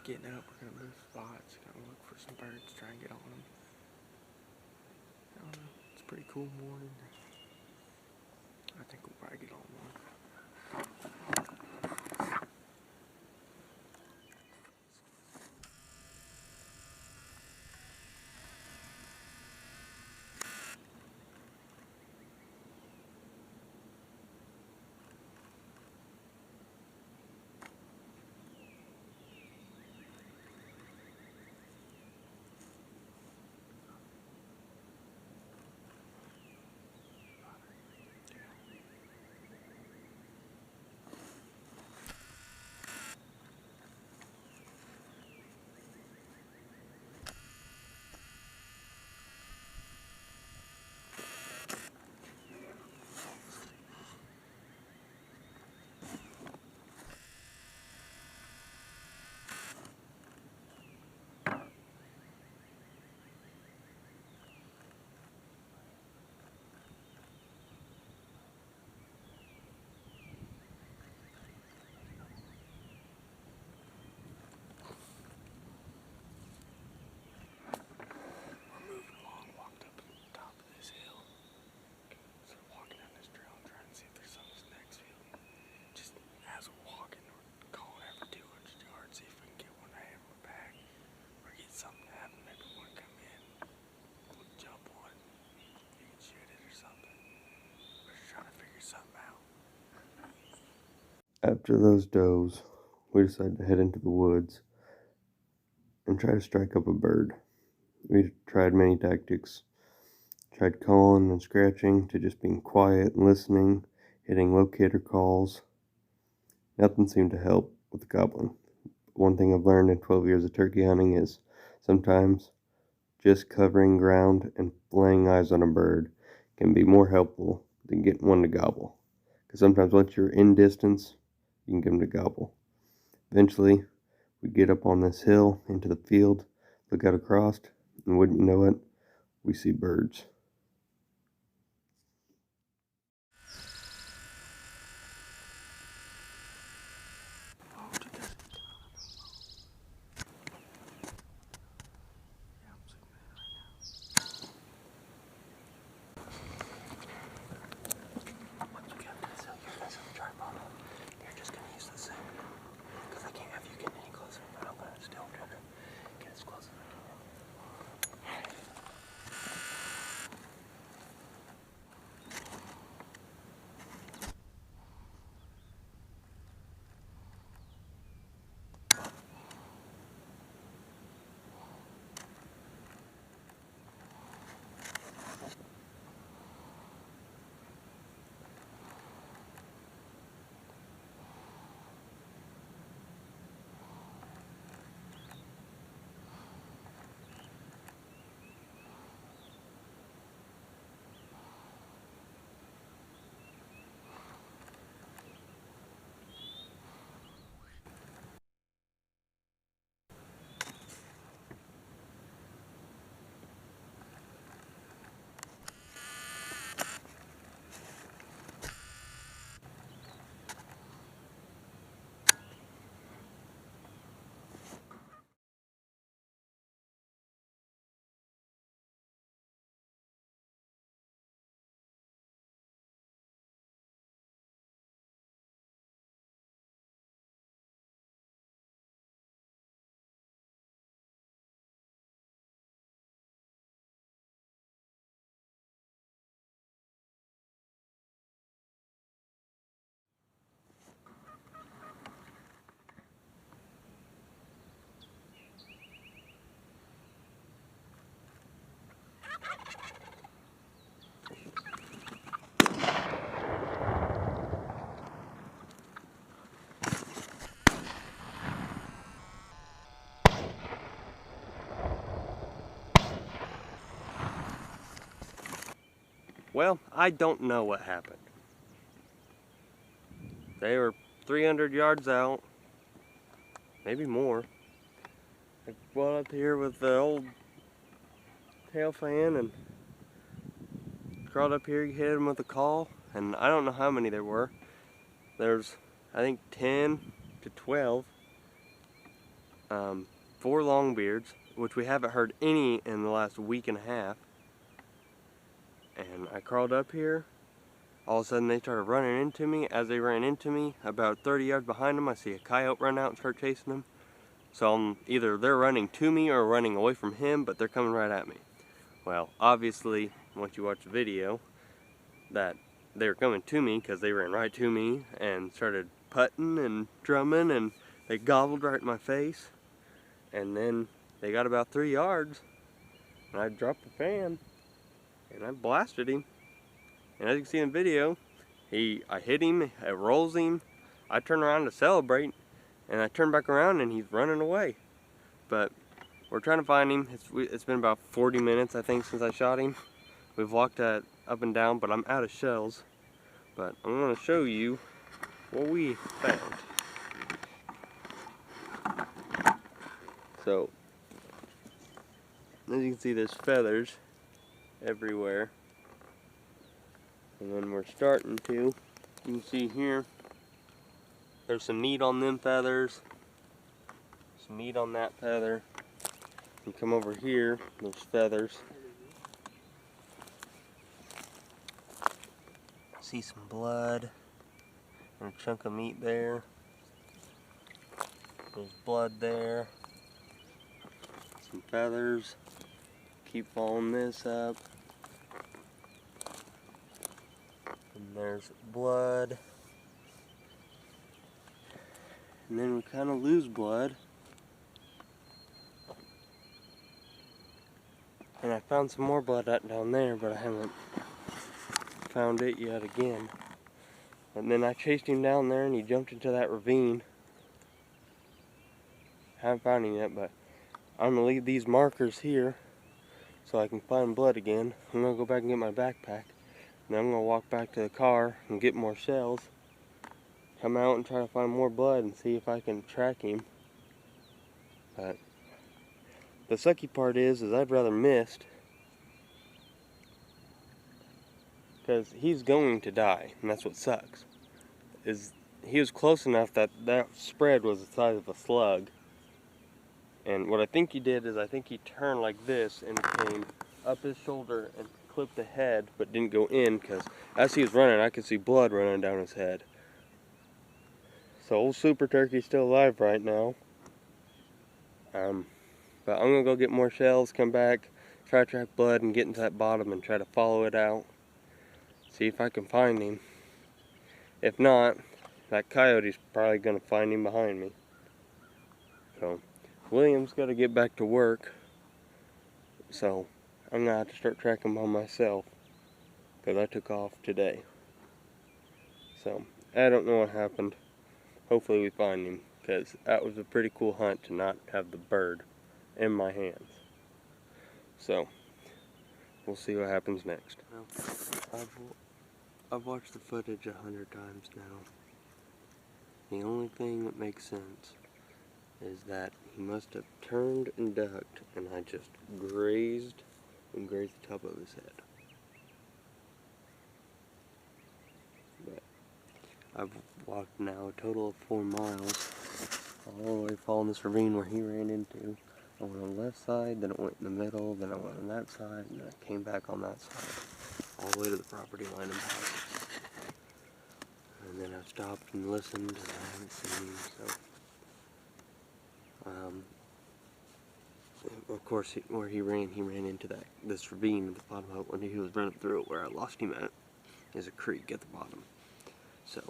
getting up. We're gonna move spots, gonna look for some birds, try and get on them. I don't know. It's a pretty cool morning. I think we'll probably get on one. After those does, we decided to head into the woods and try to strike up a bird. We tried many tactics. Tried calling and scratching to just being quiet and listening, hitting locator calls. Nothing seemed to help with the gobbling. One thing I've learned in 12 years of turkey hunting is sometimes just covering ground and laying eyes on a bird can be more helpful than getting one to gobble. Because sometimes once you're in distance, you can get them to gobble. Eventually, we get up on this hill into the field, look out across, and wouldn't you know it, we see birds. Well, I don't know what happened. They were 300 yards out, maybe more. I went up here with the old tail fan and crawled up here, hit them with a call, and I don't know how many there were. There's, I think, 10 to 12. 4 longbeards, which we haven't heard any in the last week and a half. And I crawled up here. All of a sudden they started running into me. As they ran into me, about 30 yards behind them, I see a coyote run out and start chasing them. So either they're running to me or running away from him, but they're coming right at me. Well, obviously, once you watch the video, that they were coming to me because they ran right to me and started putting and drumming, and they gobbled right in my face. And then they got about 3 yards, and I dropped the fan, and I blasted him. And as you can see in the video, I hit him, it rolls him. I turn around to celebrate, and I turn back around and he's running away. But we're trying to find him. It's been about 40 minutes, I think, since I shot him. We've walked up and down, but I'm out of shells. But I'm going to show you what we found. So, as you can see, there's feathers everywhere. And then we're starting to, you can see here, there's some meat on them feathers, some meat on that feather. You come over here, there's feathers. See some blood and a chunk of meat there. There's blood there. Some feathers. Keep following this up. And there's blood. And then we kind of lose blood. And I found some more blood down there, but I haven't found it yet again. And then I chased him down there and he jumped into that ravine. Haven't found him yet, but I'm gonna leave these markers here so I can find blood again. I'm gonna go back and get my backpack. And I'm gonna walk back to the car and get more shells. Come out and try to find more blood and see if I can track him. But the sucky part is I'd rather missed, because he's going to die, and that's what sucks. He was close enough that spread was the size of a slug. And what I think he did is I think he turned like this and came up his shoulder and clipped the head, but didn't go in, because as he was running I could see blood running down his head. So old Super Turkey's still alive right now. But I'm gonna go get more shells, come back, try to track blood and get into that bottom and try to follow it out. See if I can find him. If not, that coyote's probably gonna find him behind me. So William's gotta get back to work. So I'm gonna have to start tracking by myself, because I took off today. So I don't know what happened. Hopefully we find him, because that was a pretty cool hunt to not have the bird in my hands. So we'll see what happens next. I've watched the footage 100 times now. The only thing that makes sense is that he must have turned and ducked, and I just grazed the top of his head. But I've walked now a total of 4 miles, all the way following this ravine where he ran into. I went on the left side, then I went in the middle, then I went on that side, and then I came back on that side, all the way to the property line and back. And then I stopped and listened, and I haven't seen him, so. Of course, where he ran into this ravine at the bottom of it. When he was running through it, where I lost him at, is a creek at the bottom. So,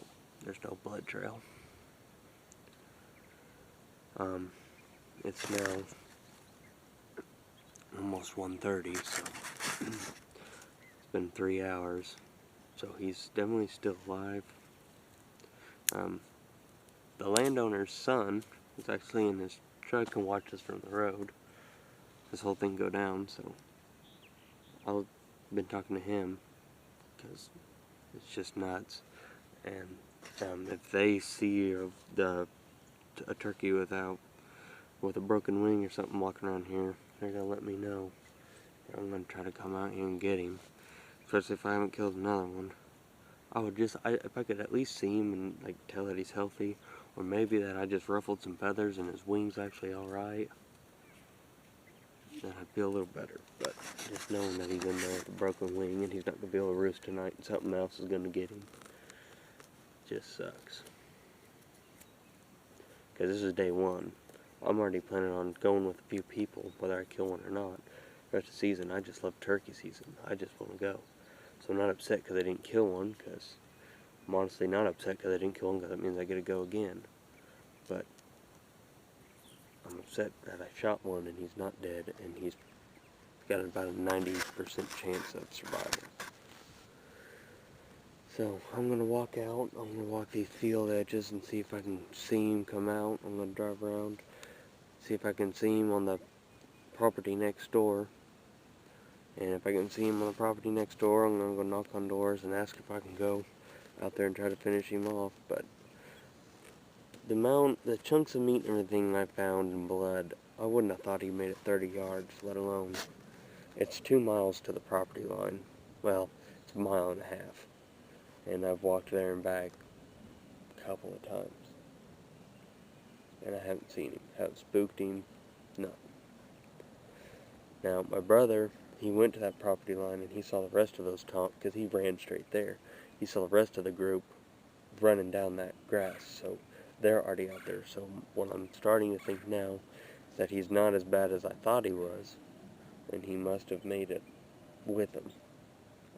there's no blood trail. It's now almost 1:30, so it's been 3 hours. So he's definitely still alive. The landowner's son is actually in his truck and watched us from the road. This whole thing go down, so I've been talking to him, because it's just nuts. And if they see a turkey with a broken wing or something walking around here, they're gonna let me know. I'm gonna try to come out here and get him, especially if I haven't killed another one. If I could at least see him and like tell that he's healthy, Or maybe that I just ruffled some feathers and his wing's actually alright. Then I'd feel a little better. But just knowing that he's in there with a broken wing and he's not going to be able to roost tonight and something else is going to get him, just sucks. Because this is day one. I'm already planning on going with a few people, whether I kill one or not. The rest of the season, I just love turkey season. I just want to go. So I'm not upset because I didn't kill one, because I'm honestly not upset because I didn't kill one, because that means I get to go again. But I'm upset that I shot one and he's not dead, and he's got about a 90% chance of survival. So I'm going to walk out. I'm going to walk these field edges and see if I can see him come out. I'm going to drive around, see if I can see him on the property next door. And if I can see him on the property next door, I'm going to go knock on doors and ask if I can go out there and try to finish him off. But the chunks of meat and everything I found in blood, I wouldn't have thought he made it 30 yards, let alone. It's 2 miles to the property line. Well, it's a mile and a half. And I've walked there and back a couple of times. And I haven't seen him. Haven't spooked him. Nothing. Now, my brother, he went to that property line and he saw the rest of those tonks, because he ran straight there. He saw the rest of the group running down that grass, so they're already out there. So what I'm starting to think now is that he's not as bad as I thought he was, and he must have made it with them.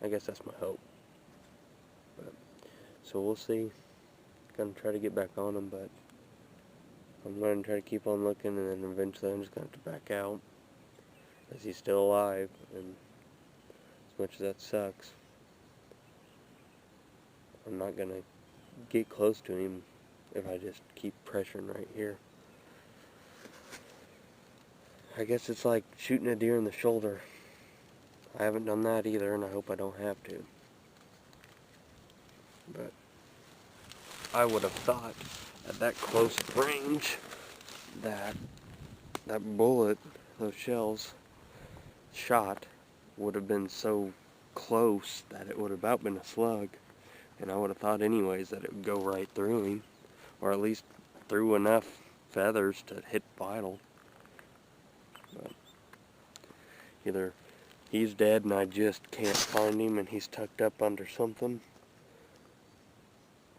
I guess that's my hope. But, so we'll see. Gonna try to get back on him, but I'm gonna try to keep on looking, and then eventually I'm just gonna have to back out, because he's still alive, and as much as that sucks, I'm not gonna get close to him if I just keep pressuring right here. I guess it's like shooting a deer in the shoulder. I haven't done that either, and I hope I don't have to. But I would have thought at that close range that bullet, those shells, shot would have been so close that it would have about been a slug. And I would have thought anyways that it would go right through him, or at least through enough feathers to hit vital. But either he's dead and I just can't find him and he's tucked up under something,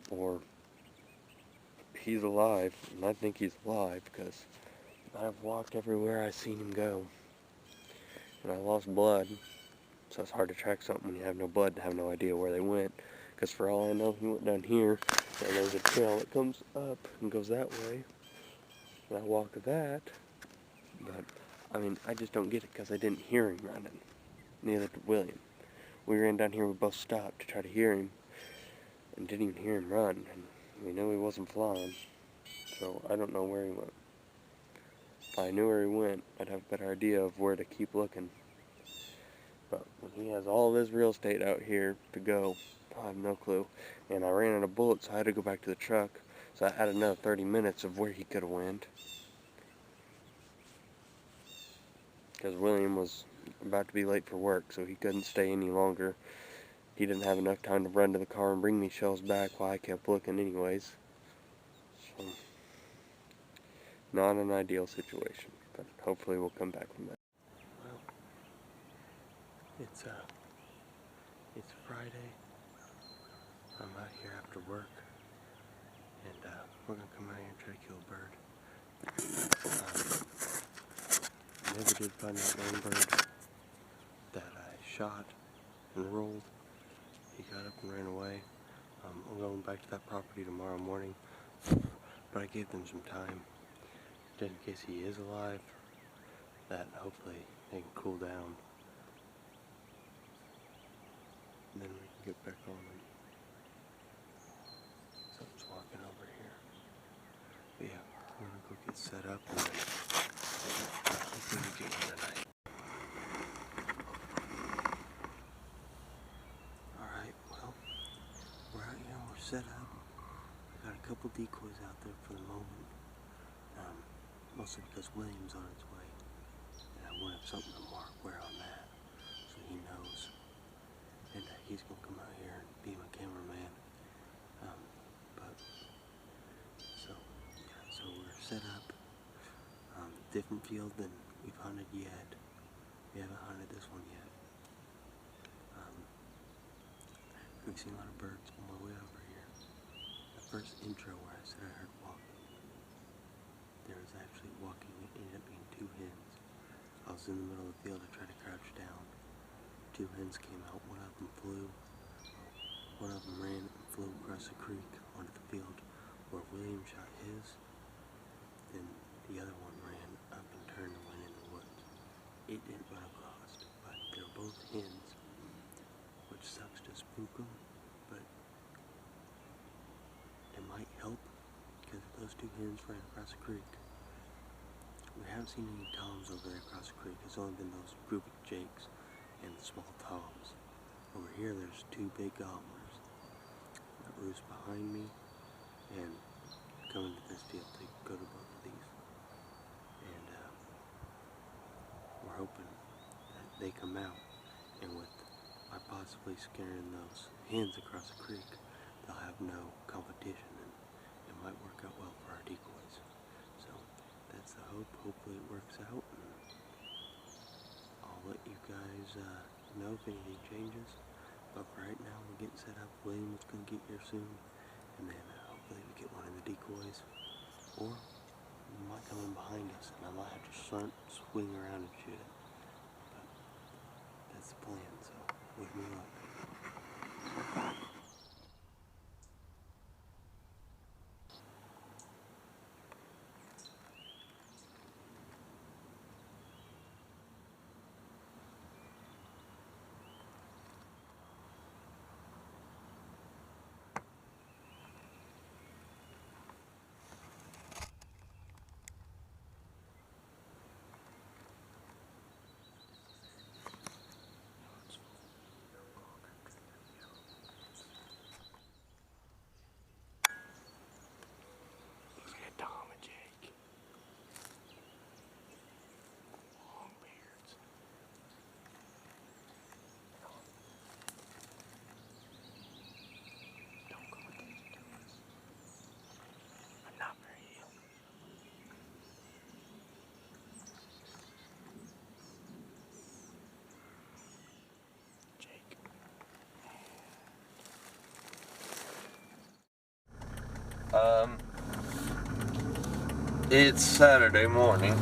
or he's alive, and I think he's alive because I've walked everywhere I've seen him go. And I lost blood, so it's hard to track something when you have no blood and have no idea where they went. Because for all I know, he went down here, and there's a trail that comes up and goes that way. And I walked that, but, I mean, I just don't get it because I didn't hear him running. Neither did William. We ran down here, we both stopped to try to hear him, and didn't even hear him run. And we knew he wasn't flying, so I don't know where he went. If I knew where he went, I'd have a better idea of where to keep looking. But when he has all this real estate out here to go, I have no clue. And I ran out of bullets, so I had to go back to the truck. So I had another 30 minutes of where he could have went. Because William was about to be late for work, so he couldn't stay any longer. He didn't have enough time to run to the car and bring me shells back while I kept looking anyways. So, not an ideal situation, but hopefully we'll come back from that. Well, it's Friday. I'm out here after work, and we're gonna come out here and try to kill a bird. Never did find that one bird that I shot and rolled. He got up and ran away. I'm going back to that property tomorrow morning, but I gave them some time, just in case he is alive, that hopefully they can cool down, and then we can get back on them. Something's walking over here. But yeah, I'm gonna go get set up and hopefully we get one tonight. Alright, well, we're out here, we're set up. We got a couple decoys out there for the moment. Mostly because William's on its way. And I want to have something to mark where I'm at, so he knows. And he's gonna come out here and be my cameraman. So different field than we've hunted yet. We haven't hunted this one yet. We've seen a lot of birds on my way over here. The first intro where I said I heard walking, there was actually walking. It ended up being two hens. I was in the middle of the field. I tried to crouch down. Two hens came out. One of them ran and flew across the creek onto the field where William shot his. Then the other one ran up and turned and went in the woods. It didn't run across, but they were both hens, which sucks to spook them, but it might help because if those two hens ran across the creek, we haven't seen any toms over there across the creek. It's only been those group of jakes and the small toms. Over here, there's two big gobblers that roost behind me and come into this field to go to both of these. And we're hoping that they come out, and with by possibly scaring those hens across the creek, they'll have no competition, and it might work out well for our decoys. So that's the hope. Hopefully it works out, and I'll let you guys know if anything changes. But for right now, we're getting set up. William's going to get here soon, and then hopefully we get one of the decoys, or it might come in behind us, and I might have to swing around and shoot it. But that's the plan, so wish me luck. It's Saturday morning.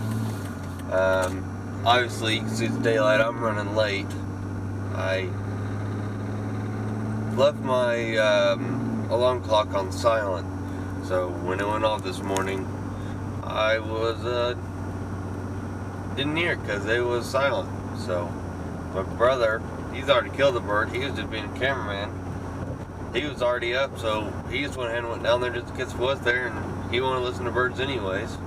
Obviously, because it's daylight, I'm running late. I left my alarm clock on silent, so when it went off this morning, I was didn't hear it because it was silent. So my brother, he's already killed the bird. He was just being a cameraman. He was already up, so he just went ahead and went down there just because it was there, and he wanted to listen to birds anyways.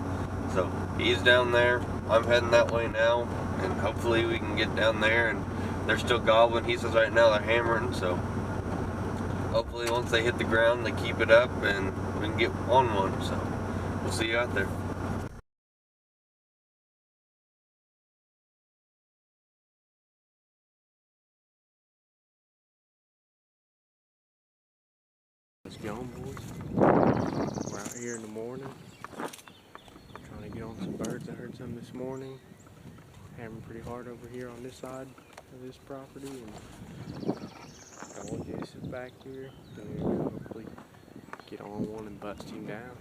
So he's down there. I'm heading that way now, and hopefully we can get down there, and they're still gobbling. He says right now they're hammering, so hopefully once they hit the ground, they keep it up, and we can get on one. So we'll see you out there. Let's get on, boys. We're out here in the morning, trying to get on some birds. I heard some this morning. Hammering pretty hard over here on this side of this property, and old Jace is back here. So we're gonna hopefully get on one and bust him down.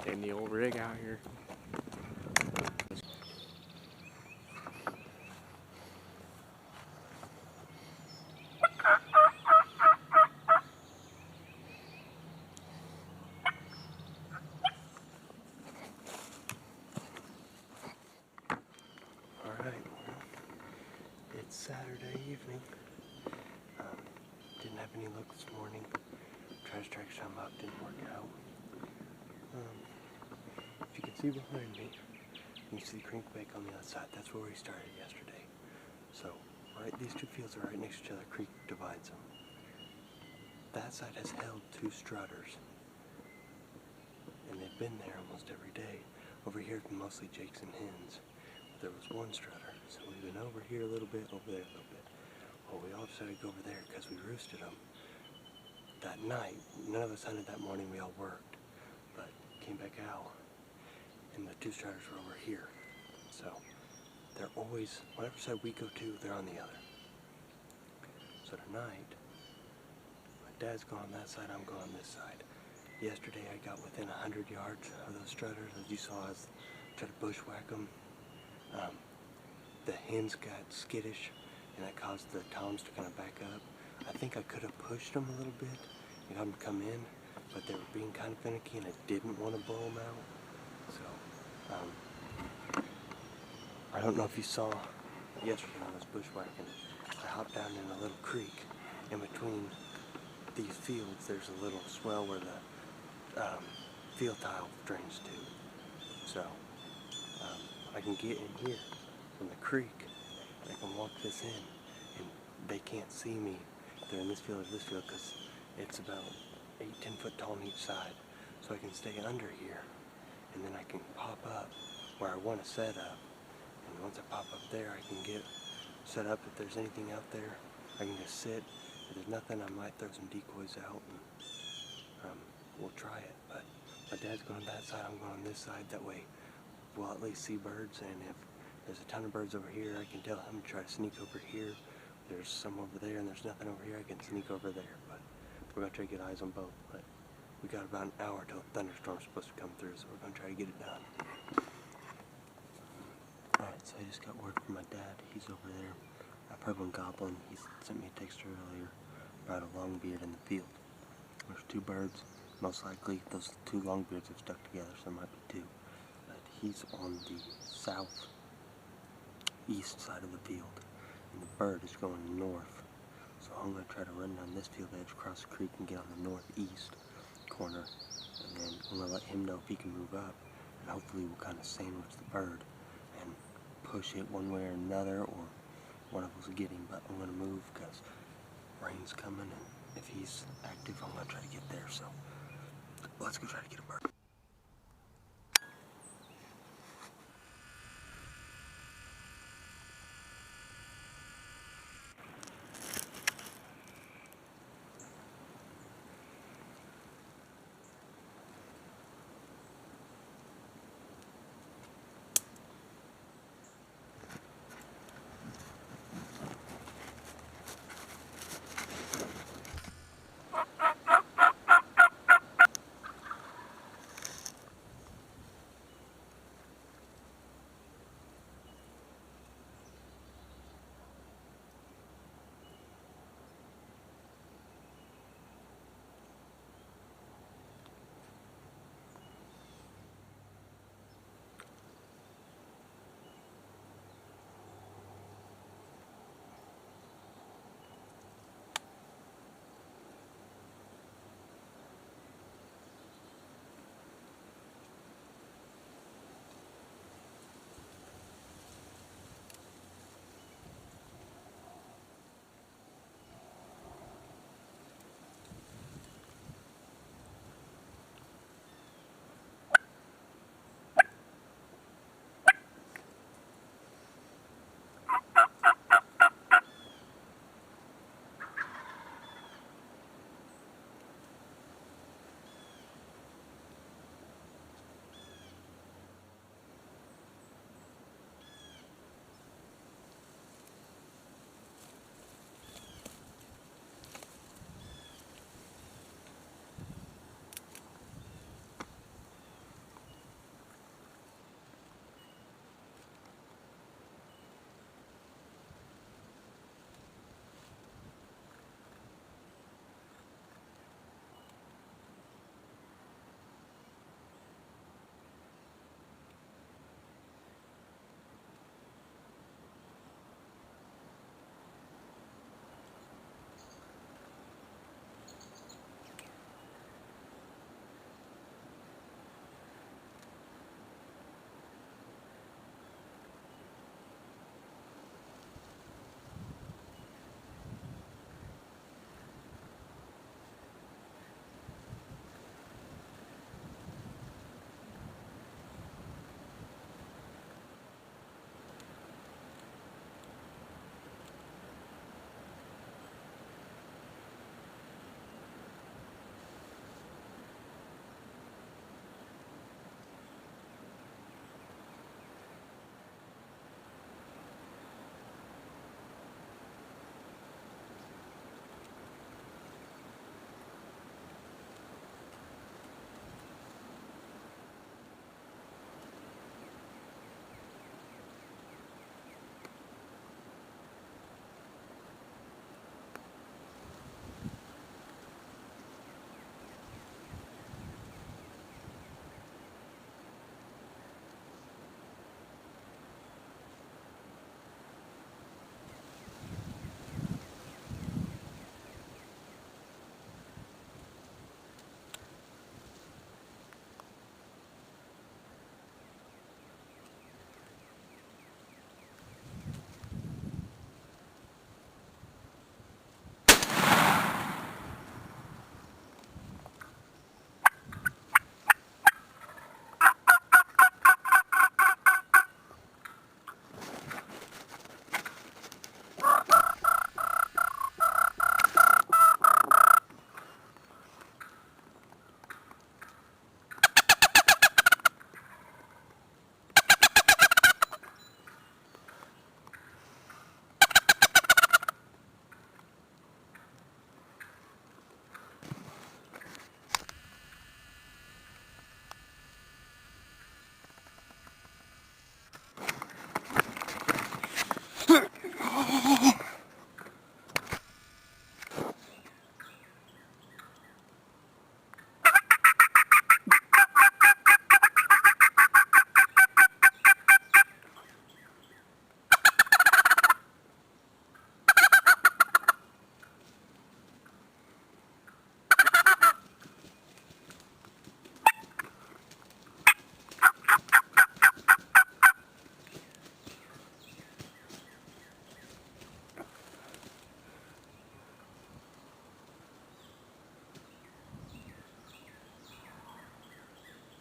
And the old rig out here. Alright, it's Saturday evening. Didn't have any luck this morning. Tried to strike some up, didn't work out. If you can see behind me, you see the crankbait on the other side. That's where we started yesterday. So, right, these two fields are right next to each other. Creek divides them. That side has held two strutters, and they've been there almost every day. Over here, it's mostly jakes and hens. There was one strutter, so we've been over here a little bit, over there a little bit. Well, we all decided to go over there because we roosted them. That night, none of us hunted that morning, we all worked, but came back out, and the 2 strutters are over here. So they're always, whatever side we go to, they're on the other. So tonight, my dad's going that side, I'm going this side. Yesterday I got within 100 yards of those strutters, as you saw us try to bushwhack them. The hens got skittish, and that caused the toms to kind of back up. I think I could have pushed them a little bit and got them to come in, but they were being kind of finicky, and I didn't want to blow them out. So, I don't know if you saw yesterday when I was bushwhacking, I hopped down in a little creek. In between these fields, there's a little swell where the field tile drains to. So, I can get in here from the creek, and I can walk this in, and they can't see me if they're in this field or this field, because it's about 8-10 foot tall on each side. So I can stay under here, and then I can pop up where I want to set up. And once I pop up there, I can get set up. If there's anything out there, I can just sit. If there's nothing, I might throw some decoys out, and we'll try it. But my dad's going that side, I'm going this side. That way we'll at least see birds, and if there's a ton of birds over here, I can tell him to try to sneak over here. If there's some over there and there's nothing over here, I can sneak over there. But we're going to try to get eyes on both. But we got about an hour till a thunderstorm's supposed to come through, so we're going to try to get it done. Alright, so I just got word from my dad. He's over there. I heard one gobbling. He sent me a text earlier about a longbeard in the field. There's 2 birds. Most likely those 2 longbeards have stuck together, so there might be 2. But he's on the southeast side of the field, and the bird is going north. So I'm going to try to run down this field edge, across the creek, and get on the northeast corner. And then I'm going to let him know if he can move up, and hopefully we'll kind of sandwich the bird and push it one way or another, or one of us will get him. But I'm going to move because rain's coming, and if he's active, I'm going to try to get there. So let's go try to get a bird.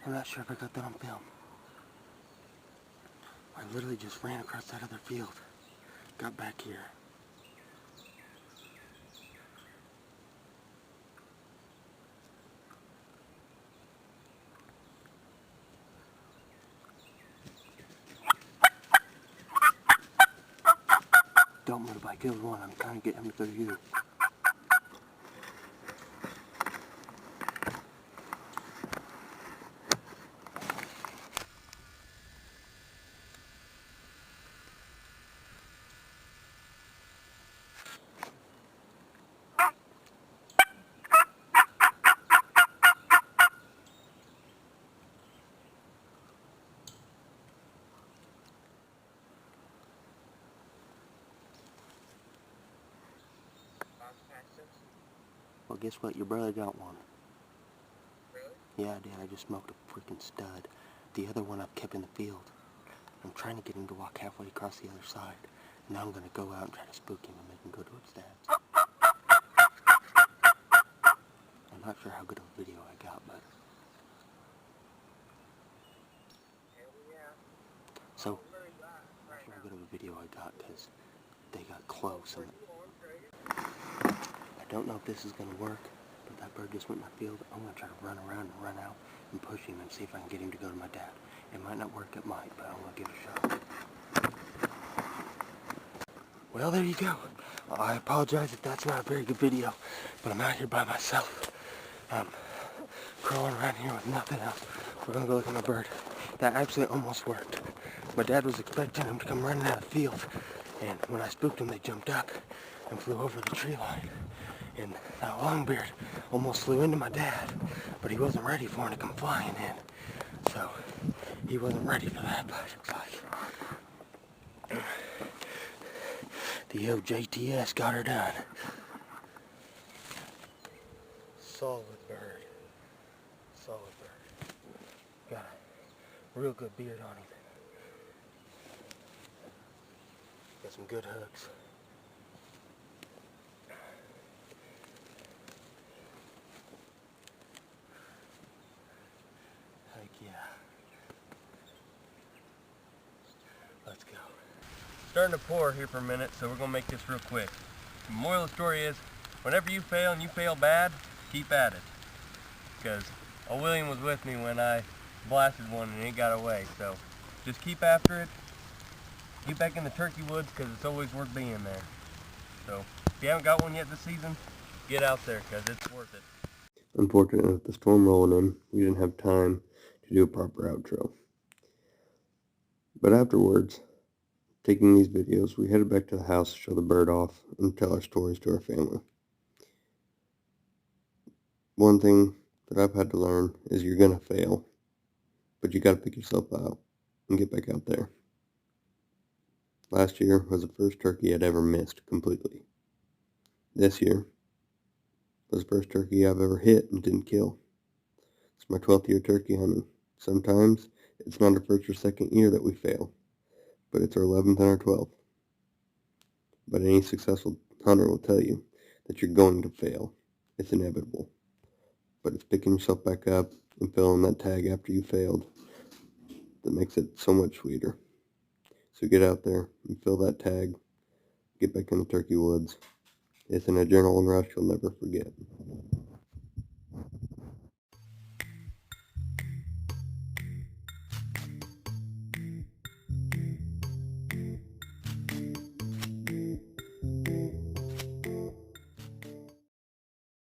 I'm not sure if I got that on film. I literally just ran across that other field. Got back here. Don't move, I killed one. I'm trying to get him to go to you. Well, guess what? Your brother got one. Really? Yeah, I did. I just smoked a freaking stud. The other one I've kept in the field. I'm trying to get him to walk halfway across the other side. Now I'm going to go out and try to spook him and make him go to his dad's. I'm not sure how good of a video I got, but... So, I'm not sure how good of a video I got because they got close. And I don't know if this is going to work, but that bird just went in my field. I'm going to try to run around and run out and push him and see if I can get him to go to my dad. It might not work, it might, but I'm going to give it a shot. Well, there you go. I apologize if that's not a very good video, but I'm out here by myself. I'm crawling around here with nothing else. We're going to go look at my bird. That actually almost worked. My dad was expecting him to come running out of the field, and when I spooked him, they jumped up and flew over the tree line. And that longbeard almost flew into my dad, but he wasn't ready for him to come flying in. So, he wasn't ready for that, but the old JTS got her done. Solid bird. Solid bird. Got a real good beard on him. Got some good hooks. Heck yeah. Let's go. Starting to pour here for a minute, so we're going to make this real quick. The moral of the story is, whenever you fail and you fail bad, keep at it. Because old William was with me when I blasted one and it got away. So just keep after it. Get back in the turkey woods because it's always worth being there. So if you haven't got one yet this season, get out there because it's worth it. Unfortunately, with the storm rolling in, we didn't have time to do a proper outro. But afterwards, taking these videos, we headed back to the house to show the bird off and tell our stories to our family. One thing that I've had to learn is you're going to fail, but you got to pick yourself out and get back out there. Last year was the first turkey I'd ever missed completely. This year was the first turkey I've ever hit and didn't kill. It's my 12th year turkey hunting. Sometimes it's not our first or second year that we fail, but it's our 11th and our 12th. But any successful hunter will tell you that you're going to fail. It's inevitable. But it's picking yourself back up and filling that tag after you failed that makes it so much sweeter. So get out there and fill that tag. Get back in the turkey woods. It's an adrenaline rush you'll never forget.